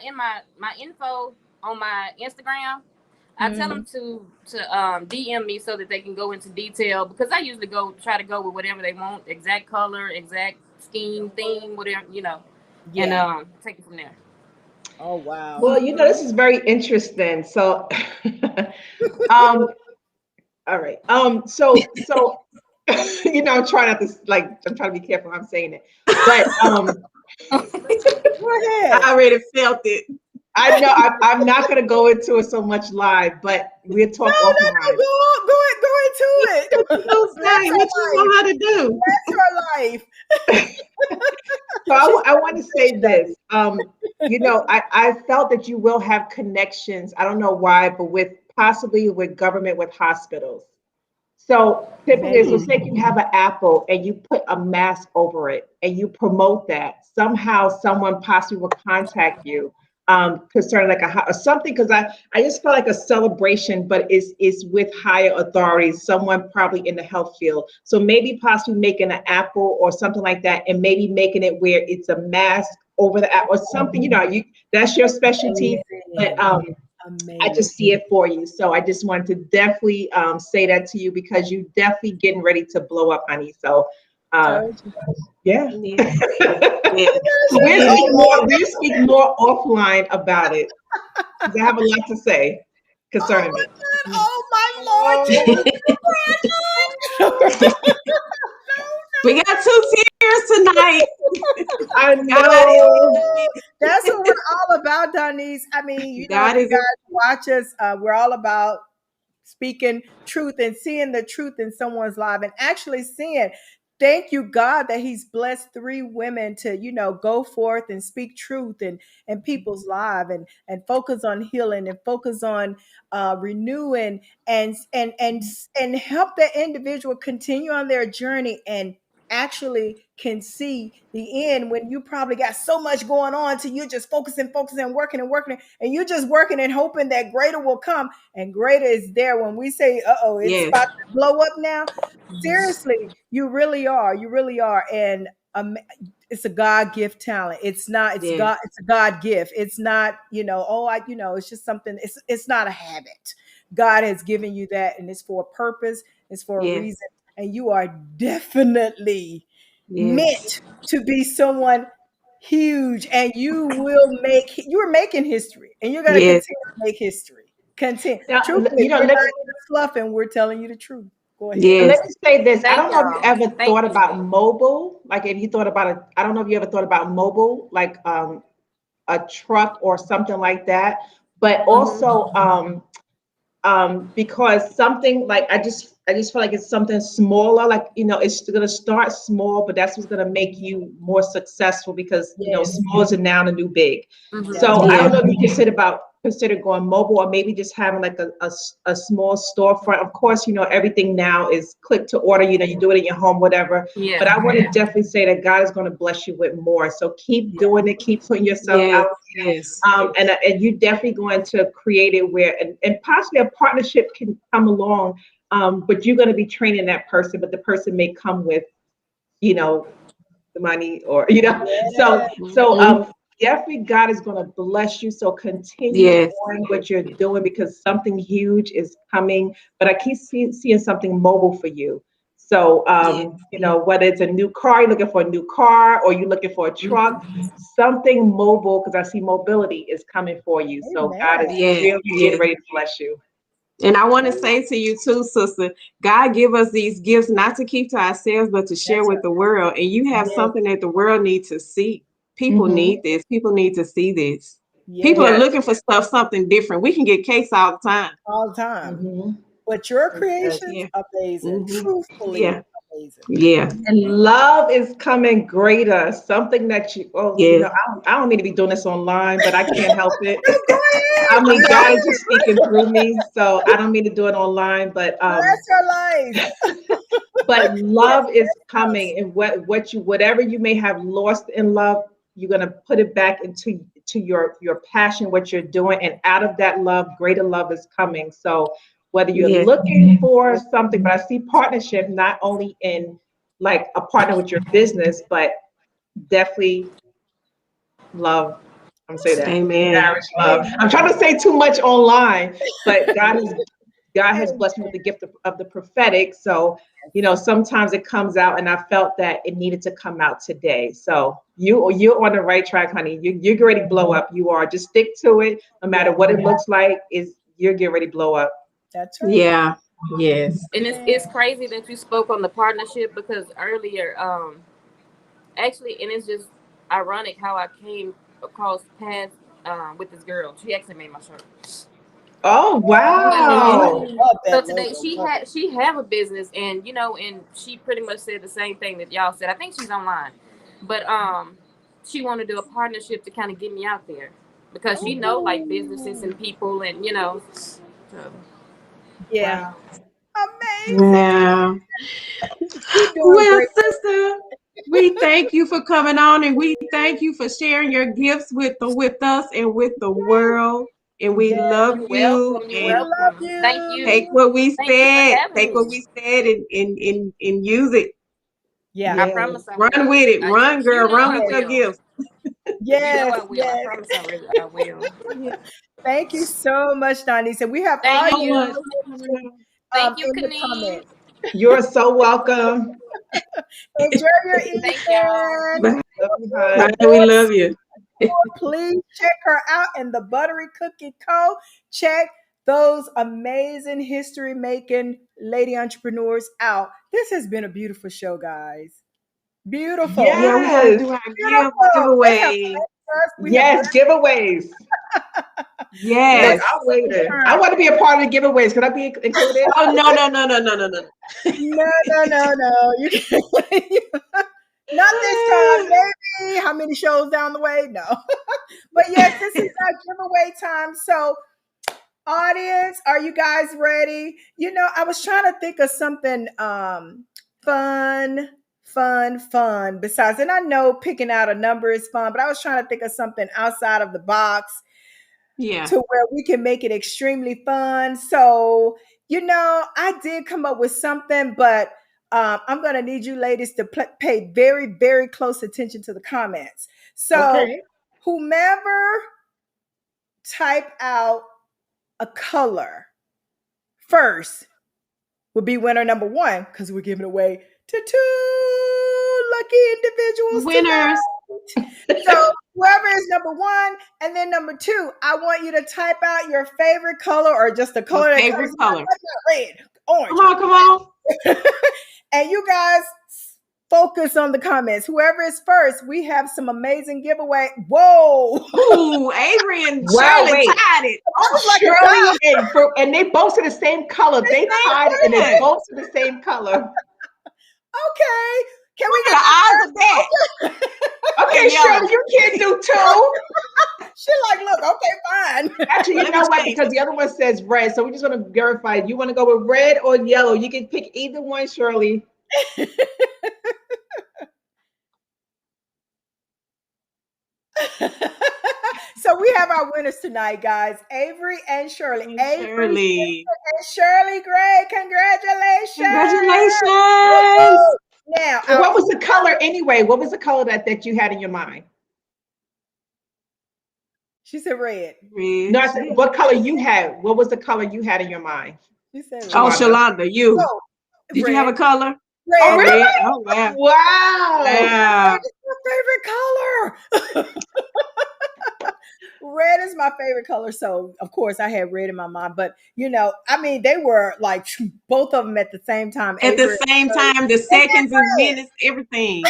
info on my Instagram, I tell them to DM me so that they can go into detail, because I usually try to go with whatever they want, exact color, exact scheme, theme, whatever, and take it from there. Oh wow. Well, this is very interesting. So all right. So I'm trying not to I'm trying to be careful how I'm saying it. But go ahead. I already felt it. I know I'm not going to go into it so much live, but we'll talk offline. Go into it. What you know how to do? That's her life. So I want to say this. You know, I felt that you will have connections. I don't know why, but possibly with government, with hospitals. So typically, so say you have an apple and you put a mask over it and you promote that. Somehow someone possibly will contact you concerning like something, because I just felt like a celebration, but it's with higher authorities, someone probably in the health field. So maybe possibly making an apple or something like that, and maybe making it where it's a mask over the apple or something, you know, that's your specialty. But I just see it for you. So I just wanted to definitely say that to you, because you definitely getting ready to blow up, honey. So yeah. We'll speak more offline about it, because I have a lot to say concerning it. Oh my Lord. We got 2 tears tonight. I know. That's what we're all about, Donnice. I mean, you know, you guys watch us. We're all about speaking truth and seeing the truth in someone's life, and actually seeing. Thank you, God, that He's blessed 3 women to, you know, go forth and speak truth in people's lives, and focus on healing, and focus on renewing, and help that individual continue on their journey, and actually can see the end, when you probably got so much going on till you're just focusing, working, and you're just working and hoping that greater will come, and greater is there when we say, it's about to blow up now. Seriously, you really are. And it's a God gift talent. It's not, it's God, it's a God gift. It's not, you know, it's just something, it's not a habit. God has given you that, and it's for a purpose, it's for a reason. And you are definitely meant to be someone huge, and you are making history, and you're going to continue to make history. Now, truthfully, you know, we're not fluffing, we're telling you the truth. Go ahead. Let me say this. I don't know if you ever thought about mobile. Like, if you thought about I don't know if you ever thought about mobile, like a truck or something like that. But also, because something like I just feel like it's something smaller. Like, you know, it's going to start small, but that's what's going to make you more successful, because you know, small is now the new big. So I don't know if you consider going mobile, or maybe just having like a small storefront. Of course, you know, everything now is click to order, you know, you do it in your home, whatever. But I want to definitely say that God is going to bless you with more. So keep doing it, keep putting yourself out there. And you're definitely going to create it where, and possibly a partnership can come along, but you're going to be training that person, but the person may come with, you know, the money, or, you know, so definitely God is going to bless you. So continue doing what you're doing, because something huge is coming. But I keep seeing something mobile for you. So, you know, whether it's a new car, you're looking for a new car, or you're looking for a truck, something mobile, because I see mobility is coming for you. So God is really getting ready to bless you. And I want to say to you too, sister, God give us these gifts not to keep to ourselves, but to share with the world. And you have something that the world needs to see. People need this. People need to see this. People are looking for something different. We can get cakes all the time. All the time. But your creation is amazing. Truthfully amazing. And love is coming greater. Something that you, you know, I don't need to be doing this online, but I can't help it. I mean, God is just speaking through me, so I don't mean to do it online, but that's your life. But love is coming, and whatever you may have lost in love, you're gonna put it back into your passion, what you're doing, and out of that love, greater love is coming. So whether you're looking for something, but I see partnership not only in like a partner with your business, but definitely love. I'm gonna say that. Amen. Marriage, love. I'm trying to say too much online, but God has blessed me with the gift of the prophetic. So, you know, sometimes it comes out, and I felt that it needed to come out today. So you're on the right track, honey. You're getting ready to blow up. You are. Just stick to it. No matter what it looks like, you're getting ready to blow up. That's right. Yeah. Yes. And it's crazy that you spoke on the partnership, because earlier, actually, and it's just ironic how I came across past with this girl. She actually made my shirt. Oh wow! So today she have a business, and you know, and she pretty much said the same thing that y'all said. I think she's online, but she wanted to do a partnership to kind of get me out there because she know like businesses and people, and you know. So. Yeah. Wow. Amazing. Yeah. Well, sister, we thank you for coming on, and we thank you for sharing your gifts with us and with the world. And we love you. Welcome. Thank you. Take what we said. Take what we said and use it. Yeah. I promise I Run will. with it. Run, girl. Run with your will. gifts. Yes. I will. Yes. I promise I will. Thank you so much, Donisa. We have Thank all you. your Thank you, in the Kaneen. comments. You're so welcome. Enjoy your evening. Thank y'all. Love you, hon. Bye. We love you. Please check her out in the Buttery Cookie Co. Check those amazing history making lady entrepreneurs out. This has been a beautiful show, guys. Beautiful. Yes. Yeah, we gotta do our giveaway. Yes, giveaways. Yes. Look, I'll wait it. I want to be a part of the giveaways. Can I be included? Oh no. No. You can't. Not this time, maybe. How many shows down the way? No. But yes, this is our giveaway time. So, audience, are you guys ready? You know, I was trying to think of something fun. Besides, and I know picking out a number is fun, but I was trying to think of something outside of the box. Yeah. To where we can make it extremely fun. So, you know, I did come up with something, but I'm going to need you ladies to pay very, very close attention to the comments. So, whomever type out a color first will be winner number one, because we're giving away to 2 lucky individuals. Winners. So whoever is number one, and then number 2, I want you to type out your favorite color or just a color that favorite color. Red, orange. Come on. And you guys focus on the comments. Whoever is first, we have some amazing giveaway. Whoa! Ooh, Avery and Shirley tied it. I was like, Shirley and they both are the same color. They tied it, and they both are the same color. Okay. Can we get the odds of that? Okay, Shirley, you can't do 2. She like, look, okay, fine. Actually, you know what? Because the other one says red, so we just want to verify. You want to go with red or yellow? You can pick either one, Shirley. So we have our winners tonight, guys. Avery and Shirley. Shirley and Shirley Gray. Congratulations. Congratulations. Now, what was the color anyway? What was the color that you had in your mind? She said red. No, I said, what color you had? What was the color you had in your mind? She said red. Oh, Shalonda, you. Oh, did red. you have a color? Red. Oh, really? Red. Oh, wow. Wow. Yeah. Red is my favorite color. Red is my favorite color. So, of course, I had red in my mind. But, you know, I mean, they were like both of them at the same time. At the same time, the seconds and minutes, everything.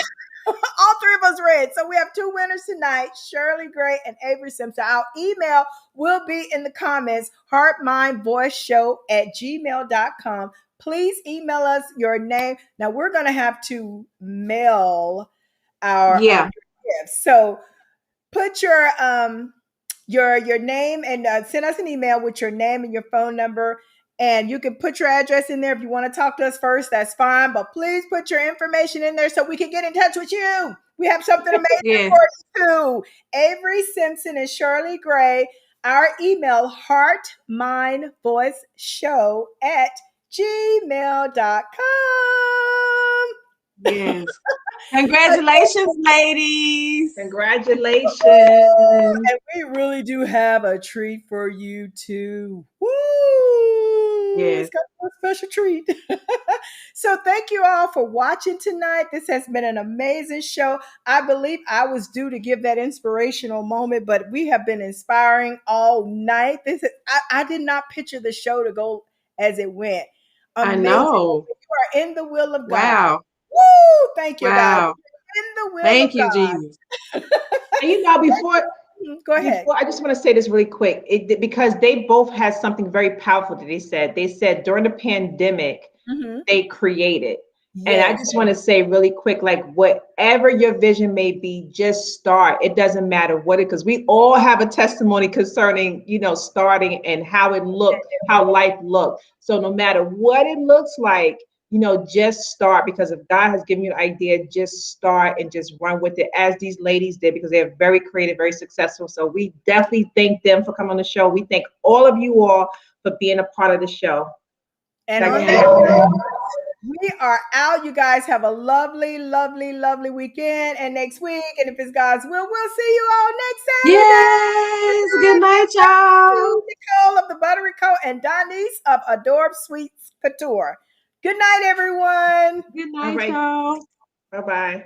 All 3 of us red. So we have 2 winners tonight, Shirley Gray and Avery Simpson. Our email will be in the comments, heartmindvoiceshow@gmail.com. Please email us your name. Now we're going to have to mail our gifts. So put your name and send us an email with your name and your phone number. And you can put your address in there. If you want to talk to us first, that's fine. But please put your information in there so we can get in touch with you. We have something amazing for you too. Avery Simpson and Shirley Gray. Our email, heartmindvoiceshow@gmail.com. Yes. Congratulations, ladies. Congratulations. And we really do have a treat for you too. Woo! Yes. It's got a special treat. So thank you all for watching tonight. This has been an amazing show. I believe I was due to give that inspirational moment, but we have been inspiring all night. I did not picture the show to go as it went. Amazing. I know. You are in the will of God. Wow. Woo! Thank you, wow. God. In the will Thank of you, God. Jesus. And you know, before Go ahead. Well, I just want to say this really quick, because they both had something very powerful that they said. They said during the pandemic, they created. And I just want to say really quick, like whatever your vision may be, just start. It doesn't matter what it, because we all have a testimony concerning, starting and how it looked, how life looked. So no matter what it looks like, just start, because if God has given you an idea, just start and just run with it, as these ladies did, because they're very creative, very successful. So we definitely thank them for coming on the show. We thank all of you all for being a part of the show. And on that, we are out. You guys have a lovely, lovely, lovely weekend and next week. And if it's God's will, we'll see you all next Saturday. Yes. Good night, y'all. Nicole of the Buttery Co. and Donnice of Adore Sweets Couture. Good night, everyone. Good night, y'all. Bye-bye.